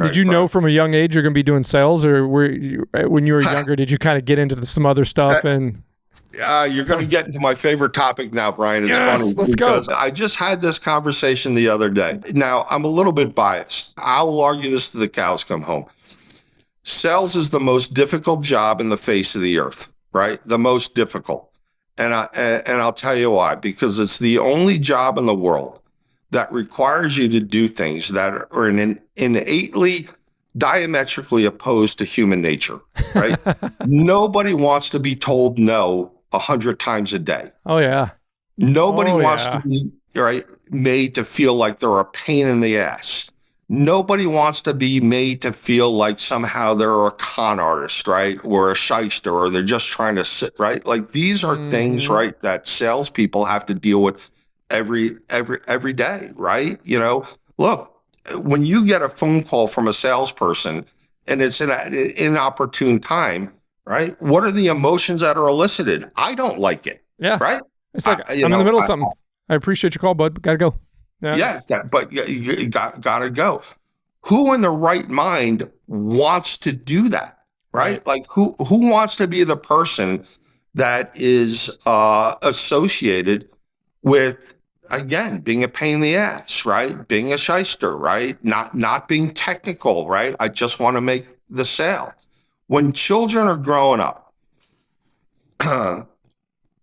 Did you know from a young age you're going to be doing sales, or when you were younger, did you kind of get into some other stuff? And you're going to get into my favorite topic now, Brian. It's funny. Let's go. I just had this conversation the other day. Now, I'm a little bit biased. I'll argue this till the cows come home. Sales is the most difficult job in the face of the earth, right? The most difficult. And I'll tell you why. Because it's the only job in the world that requires you to do things that are innately diametrically opposed to human nature, right? Nobody wants to be told no 100 times a day. Oh, yeah. Nobody wants to be made to feel like they're a pain in the ass. Nobody wants to be made to feel like somehow they're a con artist, right? Or a shyster, or they're just trying to sit, right? Like these are things, right, that salespeople have to deal with every day, right? You know, look, when you get a phone call from a salesperson and it's an inopportune time, right? What are the emotions that are elicited? I don't like it. Yeah. Right? It's like, I'm in the middle of something. I appreciate your call, bud, but gotta go. But you gotta go. Who in the right mind wants to do that, right? Like who wants to be the person that is associated with, again, being a pain in the ass, right? Being a shyster, right? Not being technical, right? I just want to make the sale. When children are growing up,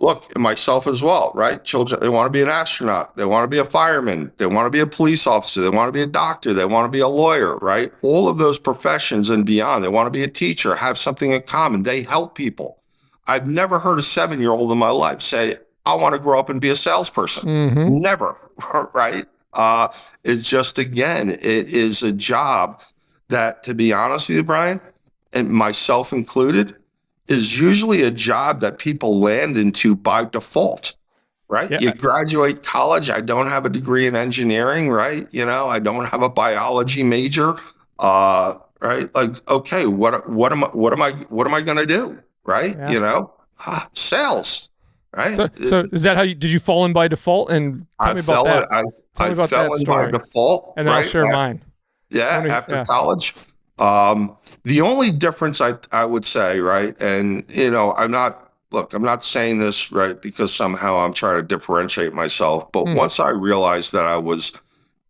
look, myself as well, right? Children, they want to be an astronaut. They want to be a fireman. They want to be a police officer. They want to be a doctor. They want to be a lawyer, right? All of those professions and beyond. They want to be a teacher, have something in common. They help people. I've never heard a 7-year-old in my life say, I want to grow up and be a salesperson. Never, right? It's just, again, it is a job that, to be honest with you, Brian, and myself included, is usually a job that people land into by default, right? Yeah. You graduate college. I don't have a degree in engineering, right? You know, I don't have a biology major, right? Like, okay, what am I going to do, right? Yeah. You know, sales, right? So is that how did you fall in by default? And tell me about that. I fell in by default, and then I'll share mine. Yeah, after college. The only difference I would say, right, and, you know, I'm not saying this, right, because somehow I'm trying to differentiate myself, but once I realized that I was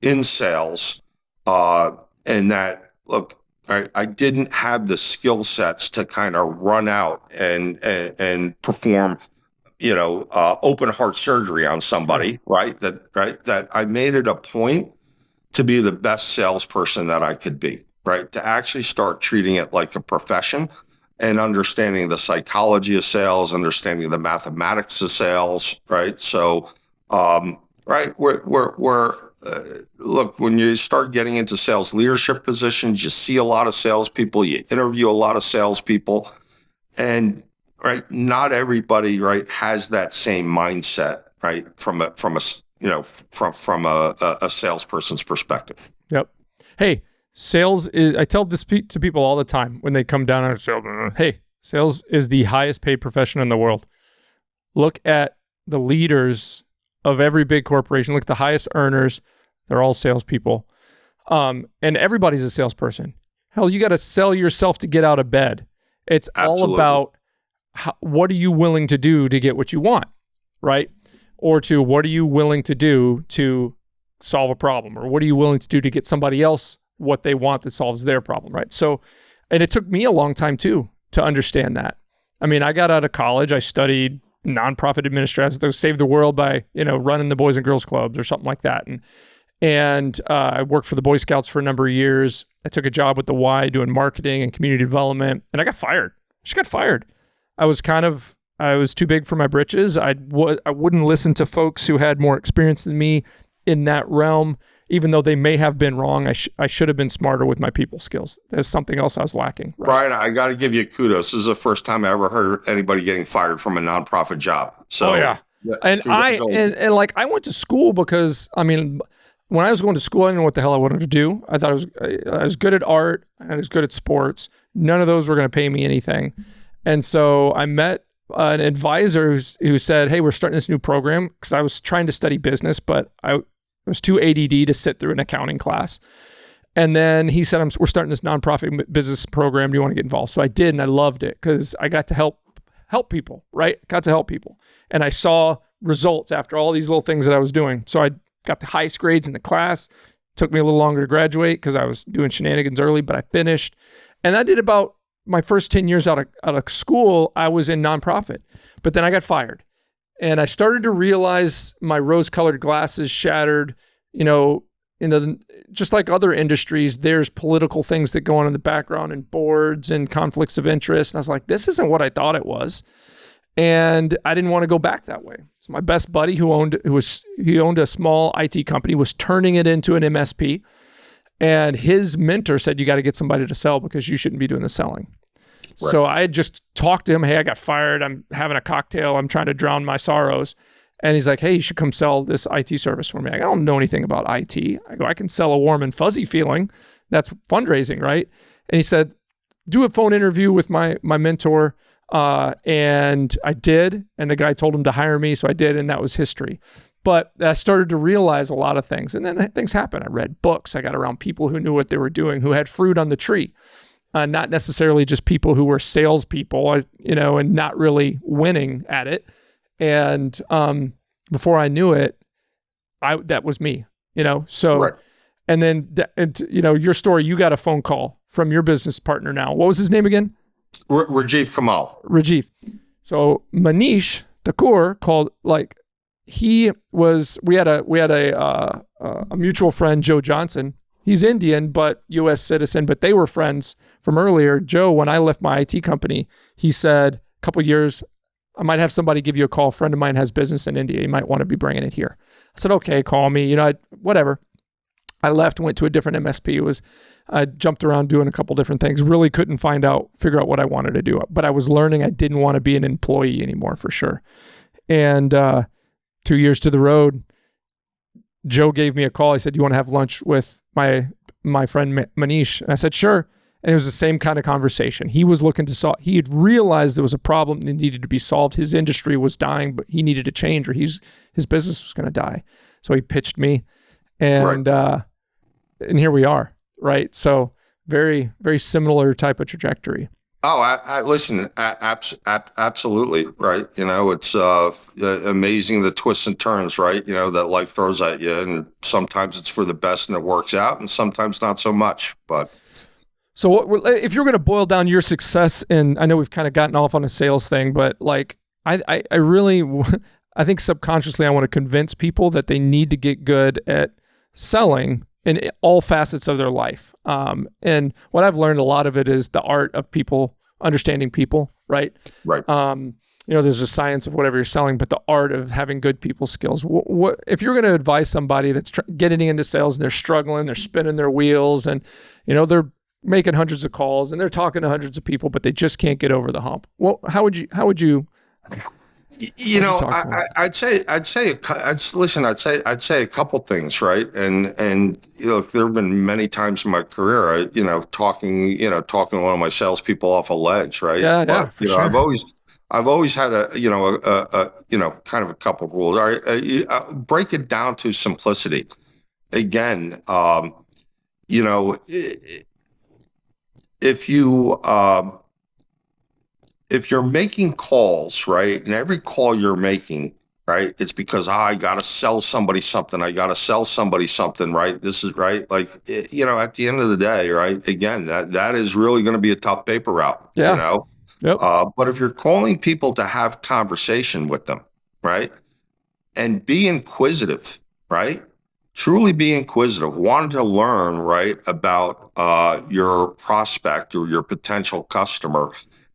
in sales, and that, look, I didn't have the skill sets to kind of run out and perform, you know, open heart surgery on somebody, right, that I made it a point to be the best salesperson that I could be. Right, to actually start treating it like a profession and understanding the psychology of sales, understanding the mathematics of sales, right? So, right, look, when you start getting into sales leadership positions, you see a lot of salespeople, you interview a lot of salespeople, and right, not everybody, right, has that same mindset, right, from a salesperson's perspective. Yep. Hey. Sales is, I tell this to people all the time when they come down on sales. Hey, sales is the highest paid profession in the world. Look at the leaders of every big corporation. Look at the highest earners. They're all salespeople. And everybody's a salesperson. Hell, you got to sell yourself to get out of bed. It's all about what are you willing to do to get what you want, right? Or to what are you willing to do to solve a problem? Or what are you willing to do to get somebody else what they want that solves their problem, right? So, and it took me a long time too to understand that. I mean, I got out of college, I studied nonprofit administration to save the world by, you know, running the Boys and Girls Clubs or something like that. And I worked for the Boy Scouts for a number of years. I took a job with the Y doing marketing and community development, and I got fired. She got fired. I was too big for my britches. I wouldn't listen to folks who had more experience than me in that realm. Even though they may have been wrong, I should have been smarter with my people skills. There's something else I was lacking. Right? Brian, I got to give you kudos. This is the first time I ever heard anybody getting fired from a nonprofit job. So, and I went to school because, I mean, when I was going to school, I didn't know what the hell I wanted to do. I thought I was good at art. I was good at sports. None of those were going to pay me anything. And so I met an advisor who said, hey, we're starting this new program, because I was trying to study business, but I was too ADD to sit through an accounting class. And then he said, we're starting this nonprofit business program. Do you want to get involved? So I did, and I loved it because I got to help people, right? Got to help people. And I saw results after all these little things that I was doing. So I got the highest grades in the class. Took me a little longer to graduate because I was doing shenanigans early, but I finished. And I did about my first 10 years out of school, I was in nonprofit. But then I got fired. And I started to realize my rose-colored glasses shattered. Just like other industries, there's political things that go on in the background and boards and conflicts of interest. And I was like, this isn't what I thought it was. And I didn't want to go back that way. So my best buddy who owned a small IT company was turning it into an MSP. And his mentor said, you got to get somebody to sell because you shouldn't be doing the selling. Right. So I had just talked to him. Hey, I got fired. I'm having a cocktail. I'm trying to drown my sorrows. And he's like, hey, you should come sell this IT service for me. I don't know anything about IT. I go, I can sell a warm and fuzzy feeling. That's fundraising, right? And he said, do a phone interview with my mentor. And I did. And the guy told him to hire me. So I did. And that was history. But I started to realize a lot of things. And then things happened. I read books. I got around people who knew what they were doing, who had fruit on the tree. Not necessarily just people who were salespeople, and not really winning at it. And before I knew it, that was me, So, right. And then, your story, you got a phone call from your business partner now. What was his name again? Rajiv Kamal. Rajiv. So Manish Thakur called, we had a mutual friend, Joe Johnson. He's Indian, but U.S. citizen, but they were friends from earlier. Joe, when I left my IT company, he said, a couple years, I might have somebody give you a call. A friend of mine has business in India. You might want to be bringing it here. I said, okay, call me. Whatever. I left, went to a different MSP. I jumped around doing a couple different things. Really couldn't figure out what I wanted to do. But I was learning I didn't want to be an employee anymore for sure. And 2 years to the road, Joe gave me a call. He said, you want to have lunch with my friend Manish? And I said, sure. And it was the same kind of conversation. He was looking to solve, he had realized there was a problem that needed to be solved. His industry was dying, but he needed to change or his business was going to die. So he pitched me and, right. And here we are. Right. So very, very similar type of trajectory. Oh, I listen, absolutely. Right. It's amazing the twists and turns, right? That life throws at you, and sometimes it's for the best and it works out, and sometimes not so much, but. So if you're going to boil down your success, and I know we've kind of gotten off on a sales thing, but I really, I think subconsciously I want to convince people that they need to get good at selling in all facets of their life. And what I've learned, a lot of it is the art of understanding people, right? Right. There's a science of whatever you're selling, but the art of having good people skills. What if you're going to advise somebody that's getting into sales and they're struggling, they're spinning their wheels, and they're making hundreds of calls and they're talking to hundreds of people, but they just can't get over the hump. Well, how would you? I'd say a couple things, right? And there have been many times in my career, talking one of my salespeople off a ledge, right? Yeah, for sure. I've always had a kind of a couple of rules. All right, break it down to simplicity. Again, if you're making calls, right, and every call you're making, right, it's because I got to sell somebody something. I got to sell somebody something, right? This is right. At the end of the day, right, again, that is really going to be a tough paper route, Yep. But if you're calling people to have conversation with them, right, and be inquisitive, right, truly be inquisitive, want to learn, right, about your prospect or your potential customer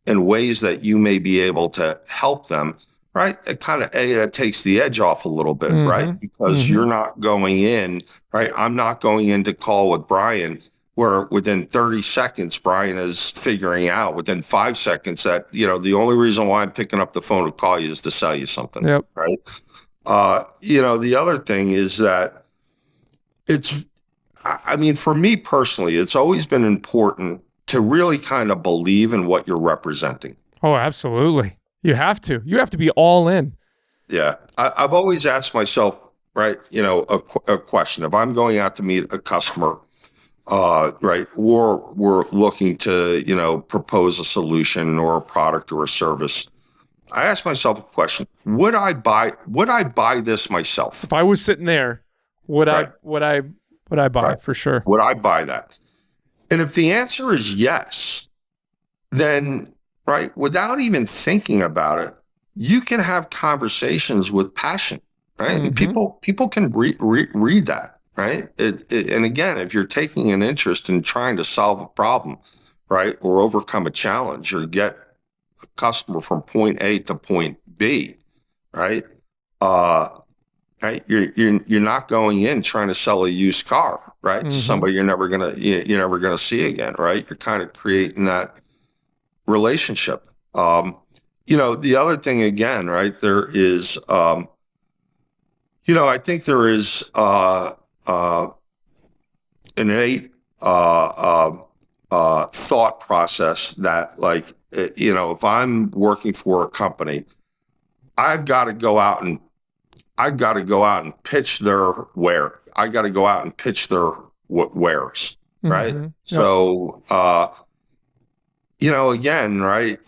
in ways that you may be able to help them, right? It kind of, that takes the edge off a little bit, right? Because you're not going in, right? I'm not going in to call with Brian where within 30 seconds, Brian is figuring out within 5 seconds that, the only reason why I'm picking up the phone to call you is to sell you something, right? The other thing is that for me personally, it's always been important to really kind of believe in what you're representing. Oh, absolutely. You have to. You have to be all in. Yeah. I've always asked myself, right, a question. If I'm going out to meet a customer, right? Or we're looking to, propose a solution or a product or a service. I ask myself a question: Would I buy this myself? If I was sitting there, would I Right, would I buy right. it for sure? Would I buy that? And if the answer is yes, then right, without even thinking about it, you can have conversations with passion, right? And Mm-hmm. people can read that, right? And again, if you're taking an interest in trying to solve a problem, right, or overcome a challenge, or get a customer from point A to point B, right? Uh, right, you're not going in trying to sell a used car, right, to Mm-hmm. somebody you're never gonna see again, right? You're kind of creating that relationship. The other thing again, right? There is, I think there is an innate thought process that, like, if I'm working for a company, I've got to go out and pitch their ware. I got to go out and pitch their wares, right? Mm-hmm. Yep. So, again, right?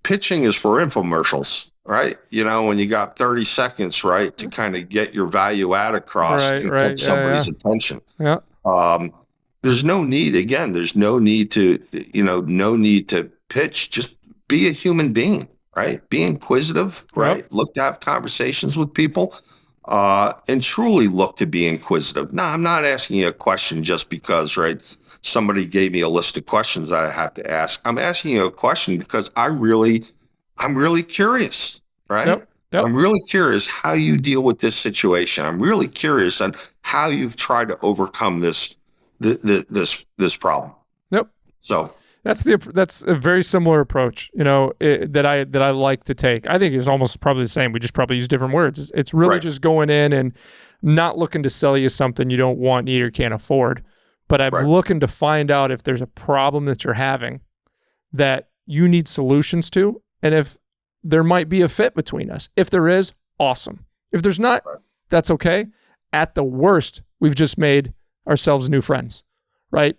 Pitching is for infomercials, right? When you got 30 seconds, right, to kind of get your value add across Right. and Right. catch Yeah. somebody's attention. Yeah. There's no need, again, there's no need to, no need to pitch. Just be a human being, right? Be inquisitive, right? Yep. Look to have conversations with people, and truly look to be inquisitive. Now, I'm not asking you a question just because, right, somebody gave me a list of questions that I have to ask. I'm asking you a question because I'm really curious, right? Yep. Yep. I'm really curious how you deal with this situation. I'm really curious on how you've tried to overcome this problem. Yep. So That's a very similar approach, that I like to take. I think it's almost probably the same. We just probably use different words. It's really right, just going in and not looking to sell you something you don't want, need, or can't afford. But I'm right, looking to find out if there's a problem that you're having that you need solutions to, and if there might be a fit between us. If there is, awesome. If there's not, right. that's okay. At the worst, we've just made ourselves new friends, right?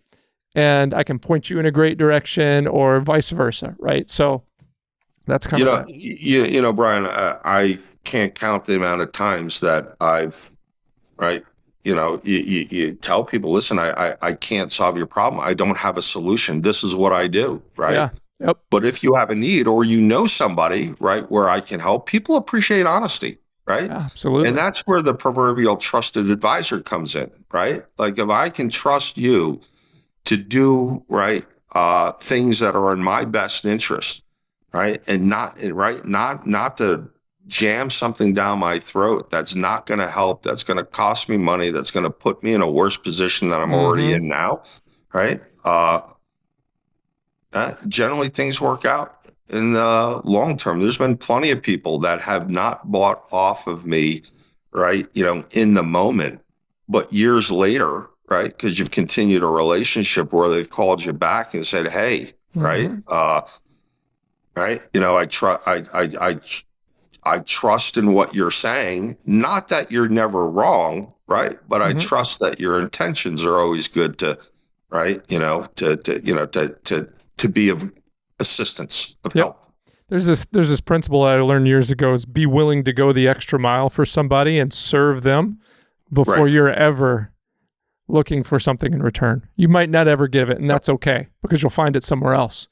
And I can point you in a great direction, or vice versa, right? So that's kind of that. Brian, I can't count the amount of times that I've, right. You tell people, listen, I can't solve your problem. I don't have a solution. This is what I do, right? Yeah. Yep. But if you have a need, or somebody, right, where I can help, people appreciate honesty, right? Yeah, absolutely. And that's where the proverbial trusted advisor comes in, right? Like, if I can trust you to do, right, things that are in my best interest, right, and not to jam something down my throat that's not going to help, that's going to cost me money, that's going to put me in a worse position than I'm already in now, right? Generally, things work out in the long term. There's been plenty of people that have not bought off of me, right, in the moment, but years later, right, because you've continued a relationship where they've called you back and said, hey, right, right, I trust in what you're saying. Not that you're never wrong, right? But I trust that your intentions are always good to, right? To be of assistance, of help. There's this principle that I learned years ago: is be willing to go the extra mile for somebody and serve them before Right. you're ever looking for something in return. You might not ever give it, and that's okay, because you'll find it somewhere else,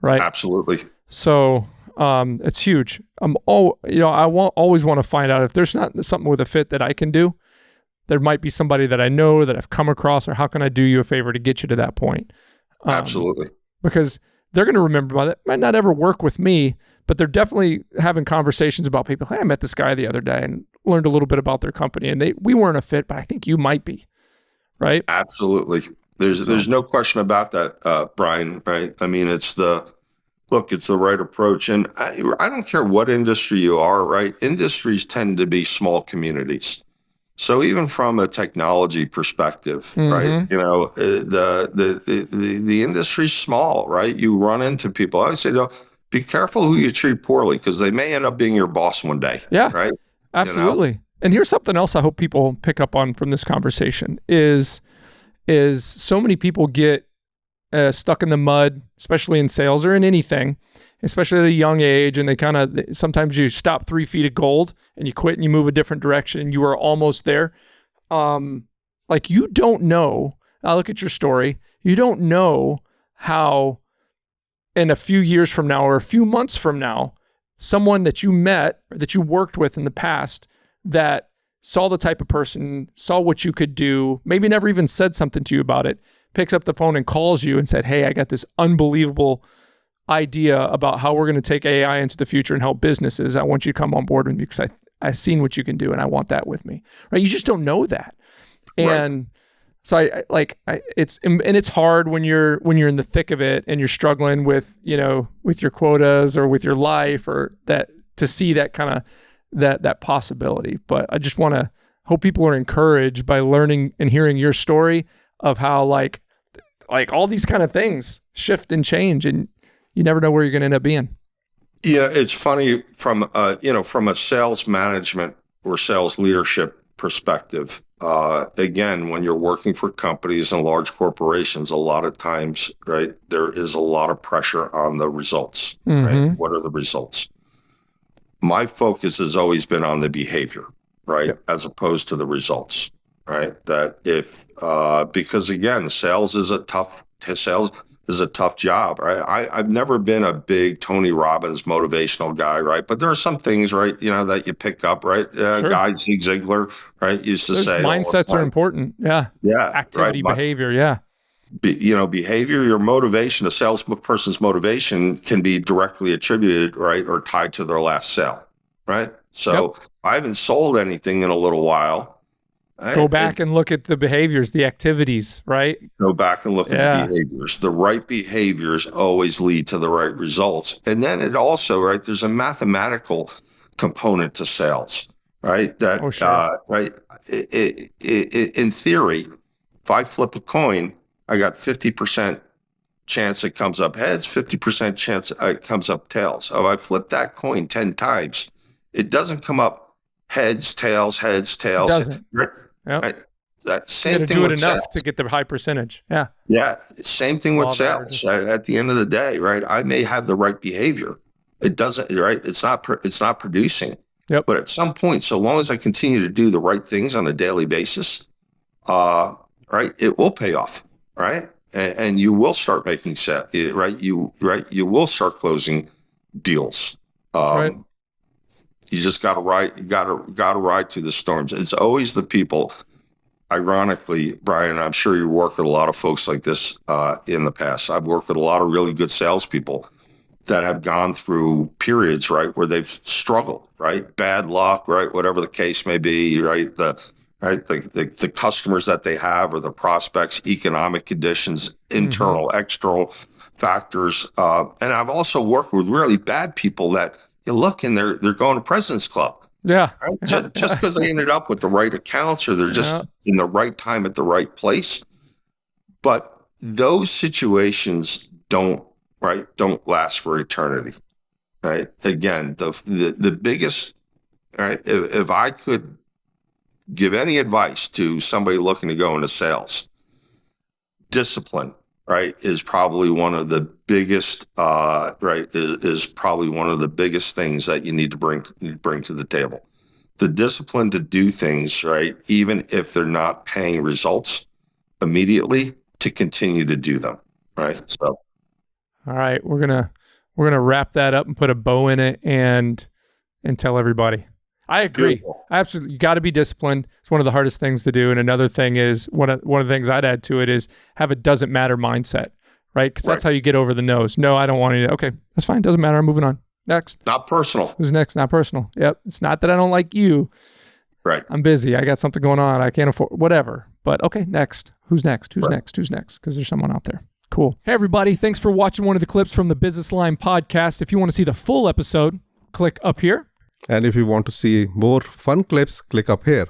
right? Absolutely. So it's huge. I always want to find out if there's not something with a fit that I can do. There might be somebody that I know, that I've come across, or how can I do you a favor to get you to that point? Absolutely. Because they're going to remember that. Might not ever work with me, but they're definitely having conversations about people. Hey, I met this guy the other day and learned a little bit about their company, and we weren't a fit, but I think you might be, right? Absolutely. There's no question about that, Brian, right? I mean, it's the right approach. And I don't care what industry you are, right? Industries tend to be small communities. So even from a technology perspective, right? The industry's small, right? You run into people. I would say, be careful who you treat poorly, because they may end up being your boss one day. Yeah, right. Absolutely. And here's something else I hope people pick up on from this conversation is is so many people get stuck in the mud, especially in sales or in anything, especially at a young age. And sometimes you stop 3 feet of gold and you quit and you move a different direction and you are almost there. Like you don't know, I look at your story, you don't know how in a few years from now or a few months from now, someone that you met or that you worked with in the past that saw the type of person, saw what you could do, maybe never even said something to you about it, picks up the phone and calls you and said, hey, I got this unbelievable idea about how we're going to take AI into the future and help businesses. I want you to come on board with me because I've seen what you can do and I want that with me. Right? You just don't know that. And so it's hard when you're in the thick of it and you're struggling with your quotas or with your life or that to see that kind of that possibility. But I just want to hope people are encouraged by learning and hearing your story of how like all these kind of things shift and change and you never know where you're going to end up being. Yeah, it's funny from a sales management or sales leadership perspective. Again, when you're working for companies and large corporations, a lot of times, right, there is a lot of pressure on the results. Right? What are the results? My focus has always been on the behavior, right, as opposed to the results, right? That because again, sales is a tough job, right? I've never been a big Tony Robbins motivational guy, right? But there are some things, right, that you pick up, right? Sure. Guy Zig Ziglar, right, used to say mindsets are important. Yeah. Activity, right? Behavior. Yeah. Behavior, your motivation, a salesperson's motivation can be directly attributed, right, or tied to their last sale, right? So I haven't sold anything in a little while. Go back and look at the behaviors, the activities, right? Go back and look at the behaviors. The right behaviors always lead to the right results. And then it also, right, there's a mathematical component to sales, right? That, right, in theory, if I flip a coin, I got 50% chance it comes up heads, 50% chance it comes up tails. So if I flip that coin 10 times, it doesn't come up heads, tails, heads, tails. It doesn't. Yep. Right? That same thing do with it enough sales. to get the high percentage. Yeah. Yeah. Same thing with sales. At the end of the day, right? I may have the right behavior. It doesn't, right? It's not producing. Yep. But at some point, so long as I continue to do the right things on a daily basis, right, it will pay off, right? And you will start making right? You will start closing deals. Right. You just got to ride through the storms. It's always the people. Ironically, Brian, I'm sure you work with a lot of folks like this in the past. I've worked with a lot of really good salespeople that have gone through periods, right, where they've struggled, right, bad luck, right, whatever the case may be, right, the customers that they have or the prospects, economic conditions, internal, external factors, and I've also worked with really bad people that. You look and they're going to President's Club. Yeah. Right? Just because they ended up with the right accounts or they're just in the right time at the right place. But those situations don't last for eternity. Right. Again, the biggest, right, if I could give any advice to somebody looking to go into sales, discipline. Right, is probably one of the biggest. Is probably one of the biggest things that you need to bring to the table. The discipline to do things right, even if they're not paying results immediately, to continue to do them. Right. So, all right, we're gonna wrap that up and put a bow in it and tell everybody. I agree. Beautiful. Absolutely. You got to be disciplined. It's one of the hardest things to do. And another thing is one of the things I'd add to it is have a doesn't matter mindset, right? Because that's how you get over the nose. No, I don't want any. Okay, that's fine. Doesn't matter. I'm moving on. Next. Not personal. Who's next? Not personal. Yep. It's not that I don't like you. Right. I'm busy. I got something going on. I can't afford whatever. But okay, next. Who's next? Who's next? Who's next? Because there's someone out there. Cool. Hey, everybody. Thanks for watching one of the clips from the Business Line podcast. If you want to see the full episode, click up here. And if you want to see more fun clips, click up here.